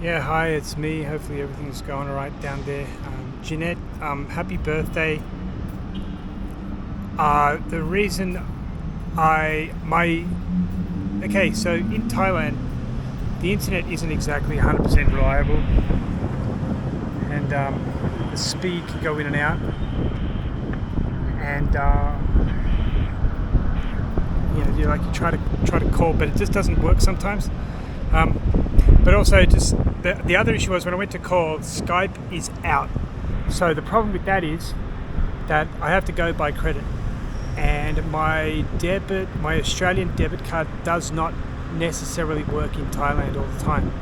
Yeah, hi, it's me. Hopefully everything's going all right down there. Jeanette, happy birthday. The reason so in Thailand, the internet isn't exactly 100% reliable, and the speed can go in and out, and you try to call, but it just doesn't work sometimes. But also, just the other issue was when I went to call, Skype is out. So the problem with that is that I have to go by credit, and my Australian debit card does not necessarily work in Thailand all the time.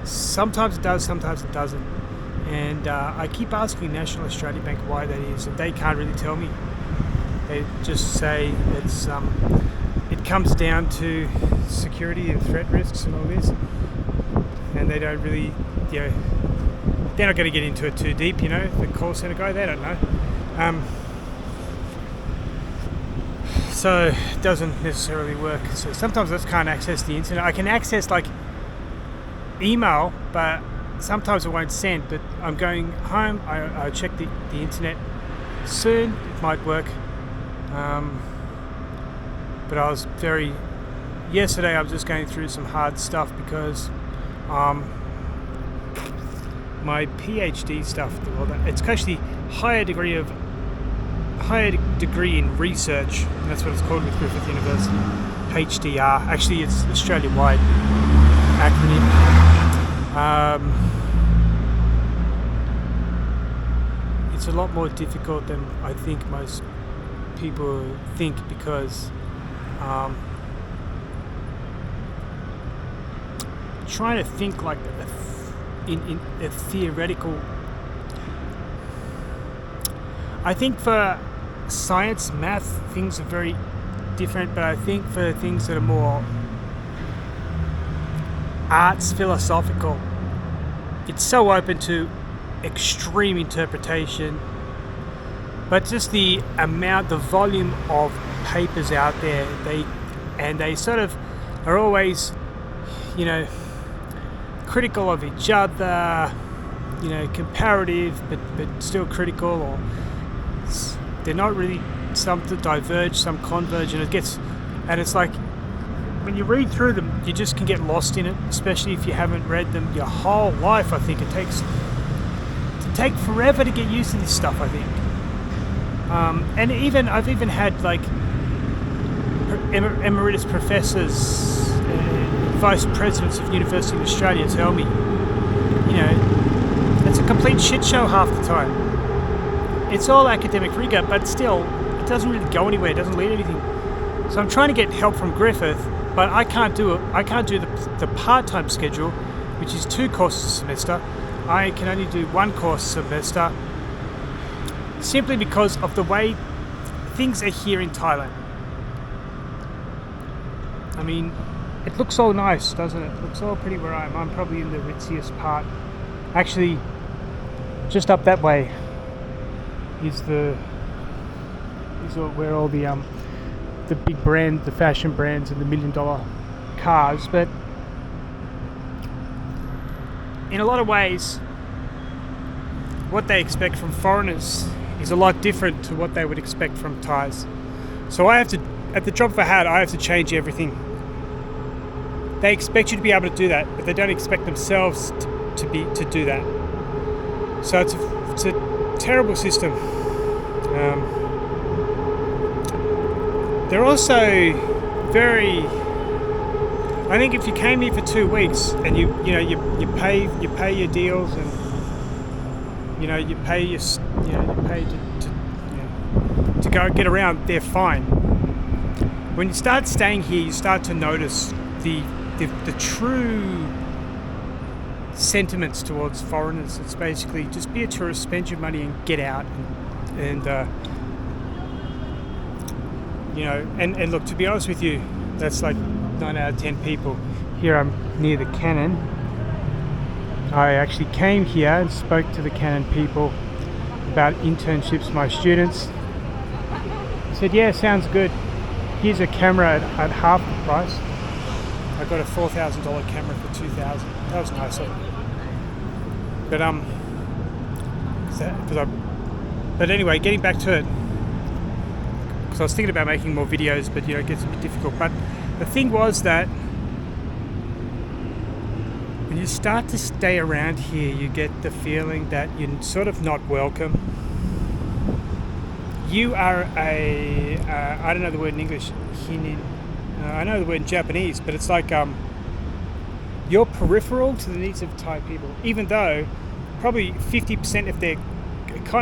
Sometimes it does, sometimes it doesn't. And I keep asking National Australia Bank why that is, and they can't really tell me. They just say it comes down to security and threat risks and all this, and they don't really, they're not going to get into it too deep. The call center guy, they don't know. So it doesn't necessarily work. So sometimes I just can't access the internet. I can access email, but sometimes it won't send. But I'm going home. I check the internet soon. It might work. But yesterday I was just going through some hard stuff because my PhD stuff, it's actually higher degree in research, and that's what it's called with Griffith University, HDR. Actually, it's Australia-wide acronym. It's a lot more difficult than I think most people think, because trying to think in a theoretical. I think for science, math, things are very different, but I think for things that are more arts, philosophical, it's so open to extreme interpretation. But just the volume of papers out there, they sort of are always, critical of each other, comparative, but still critical, or they're not really, some to diverge, some converge, and it's like when you read through them, you just can get lost in it, especially if you haven't read them your whole life. I think it take forever to get used to this stuff, I think. And I've even had emeritus professors, vice presidents of University of Australia tell me, it's a complete shit show half the time. It's all academic rigor, but still, it doesn't really go anywhere. It doesn't lead anything. So I'm trying to get help from Griffith, but I can't do it. I can't do the part-time schedule, which is 2 courses a semester. I can only do 1 course a semester, simply because of the way things are here in Thailand. I mean, it looks all nice, doesn't it? It looks all pretty where I am. I'm probably in the ritziest part. Actually, just up that way is where all the big brand, the fashion brands and the $1 million cars. But in a lot of ways, what they expect from foreigners is a lot different to what they would expect from Thais. So I have to, at the drop of a hat, I have to change everything. They expect you to be able to do that, but they don't expect themselves to do that. So it's a terrible system. They're also very. I think if you came here for 2 weeks and you pay your deals, and you pay to go get around, they're fine. When you start staying here, you start to notice the true sentiments towards foreigners. It's basically just be a tourist, spend your money and get out, and look, to be honest with you, that's like 9 out of 10 people. Here I'm near the Canon. I actually came here and spoke to the Canon people about internships for my students. I said, yeah, sounds good. Here's a camera at half the price. I got a $4,000 camera for $2,000. That was nice of them. But anyway, getting back to it, because I was thinking about making more videos, but it gets a bit difficult. But the thing was that when you start to stay around here, you get the feeling that you're sort of not welcome. You are I don't know the word in English, I know the word in Japanese, but it's like you're peripheral to the needs of Thai people, even though probably 50% of their economy